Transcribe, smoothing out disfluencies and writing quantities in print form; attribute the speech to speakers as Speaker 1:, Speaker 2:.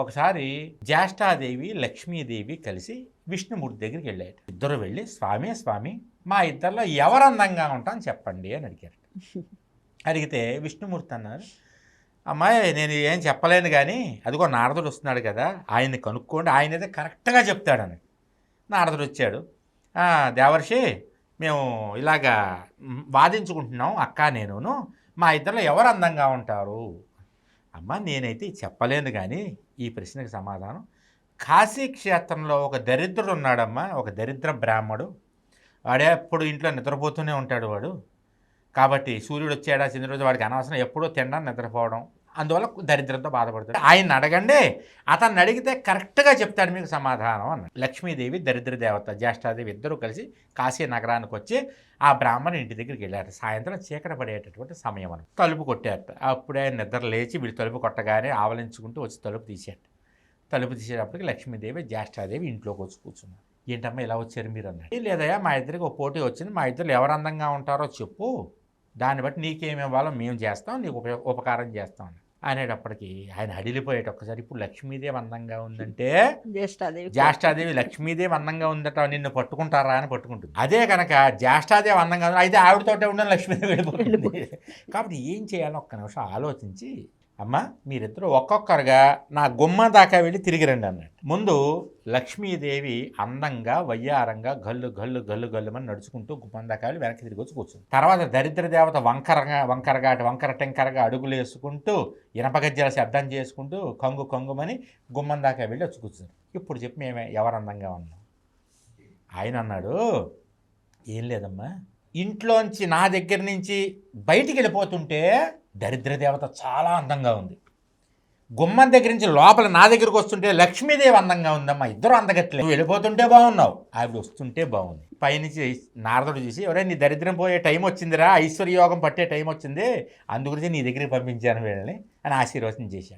Speaker 1: ఒకసారి జ్యేష్ఠాదేవి లక్ష్మీదేవి కలిసి విష్ణుమూర్తి దగ్గరికి వెళ్ళారు. ఇద్దరు వెళ్ళి స్వామి మా ఇద్దరిలో ఎవరు అందంగా ఉంటాం చెప్పండి అని అడిగారు. అడిగితే విష్ణుమూర్తి అన్నారు, అమ్మాయి నేను ఏం చెప్పలేను కానీ అదిగో నారదుడు వస్తున్నాడు కదా, ఆయన్ని కనుక్కోండి, ఆయన అయితే కరెక్ట్గా చెప్తాడని. నారదుడు వచ్చాడు. దేవర్షి మేము ఇలాగా వాదించుకుంటున్నాం అక్క నేనును, మా ఇద్దరిలో ఎవరు అందంగా ఉంటారు. అమ్మ నేనైతే చెప్పలేను కానీ ఈ ప్రశ్నకు సమాధానం, కాశీ క్షేత్రంలో ఒక దరిద్రుడు ఉన్నాడమ్మా, ఒక దరిద్ర బ్రాహ్మడు, వాడే ఎప్పుడు ఇంట్లో నిద్రపోతూనే ఉంటాడు వాడు. కాబట్టి సూర్యుడు వచ్చాడా చంద్రుడు వాడికి అనవసరం, ఎప్పుడూ తినడం నిద్రపోవడం, అందువల్ల దరిద్రంతో బాధపడతాడు. ఆయన్ని అడగండి, అతన్ని అడిగితే కరెక్ట్గా చెప్తాడు మీకు సమాధానం అన్నాడు. లక్ష్మీదేవి దరిద్ర దేవత జ్యేష్ఠాదేవి ఇద్దరు కలిసి కాశీ నగరానికి వచ్చి ఆ బ్రాహ్మణుని ఇంటి దగ్గరికి వెళ్ళారు. సాయంత్రం చీకటి పడేటటువంటి సమయం అని తలుపు కొట్టారట. అప్పుడే నిద్ర లేచి వీళ్ళు తలుపు కొట్టగానే ఆవలించుకుంటూ వచ్చి తలుపు తీశారు. తలుపు తీసేటప్పటికి లక్ష్మీదేవి జ్యేష్ఠాదేవి ఇంట్లోకి వచ్చి కూర్చున్నారు. ఏంటమ్మా ఇలా వచ్చారు మీరు అన్నాడు. లేదయ్యా మా ఇద్దరికి ఒక పోటీ వచ్చింది, మా ఇద్దరు ఎవరు అందంగా ఉంటారో చెప్పు, దాన్ని బట్టి నీకేమి ఇవ్వాలో మేము చేస్తాం, నీకు ఉపకారం చేస్తాం అనేటప్పటికి ఆయన హడిలిపోయేట. ఒక్కసారి ఇప్పుడు లక్ష్మీదేవి అందంగా ఉందంటే జ్యేష్ఠాదేవి లక్ష్మీదేవి అందంగా ఉందట, నిన్ను పట్టుకుంటారా అని పట్టుకుంటుంది. అదే కనుక జ్యేష్ఠాదేవి అందంగా ఉంది అయితే ఆవిడతోటే ఉండని లక్ష్మీదేవి వెళ్ళిపోతుంది. కాబట్టి ఏం చేయాలో ఒక్క నిమిషం ఆలోచించి, అమ్మ మీరిద్దరూ ఒక్కొక్కరుగా నా గుమ్మ దాకా వెళ్ళి తిరిగి రండి అన్నట్టు. ముందు లక్ష్మీదేవి అందంగా వయ్యారంగా గల్లు గల్లు గల్లు గల్లుమని నడుచుకుంటూ గుమ్మం దాకా వెళ్ళి వెనక్కి తిరిగి వచ్చి కూర్చుంది. తర్వాత దరిద్ర దేవత వంకర టెంకరగా అడుగులు వేసుకుంటూ ఇనపగజ్జల శబ్దం చేసుకుంటూ కంగు కంగుమని గుమ్మం దాకా వెళ్ళి వచ్చి కూర్చుంది. ఇప్పుడు చెప్పి మేమే ఎవరు అందంగా ఉన్నాం. ఆయన అన్నాడు, ఏం లేదమ్మా, ఇంట్లోంచి నా దగ్గర నుంచి బయటికి వెళ్ళిపోతుంటే దరిద్ర దేవత చాలా అందంగా ఉంది, గుమ్మం దగ్గర నుంచి లోపల నా దగ్గరికి వస్తుంటే లక్ష్మీదేవి అందంగా ఉందమ్మా, ఇద్దరు అందగట్లేదు, నువ్వు వెళ్ళిపోతుంటే బాగున్నావు, ఆవిడ వస్తుంటే బాగుంది. పైనుంచి నారదుడు చూసి, ఎవరైనా నీ దరిద్రం పోయే టైం వచ్చిందిరా, ఐశ్వర్యోగం పట్టే టైం వచ్చింది, అందుగురించి నీ దగ్గరికి పంపించాను వీళ్ళని అని ఆశీర్వచనం చేశాడు.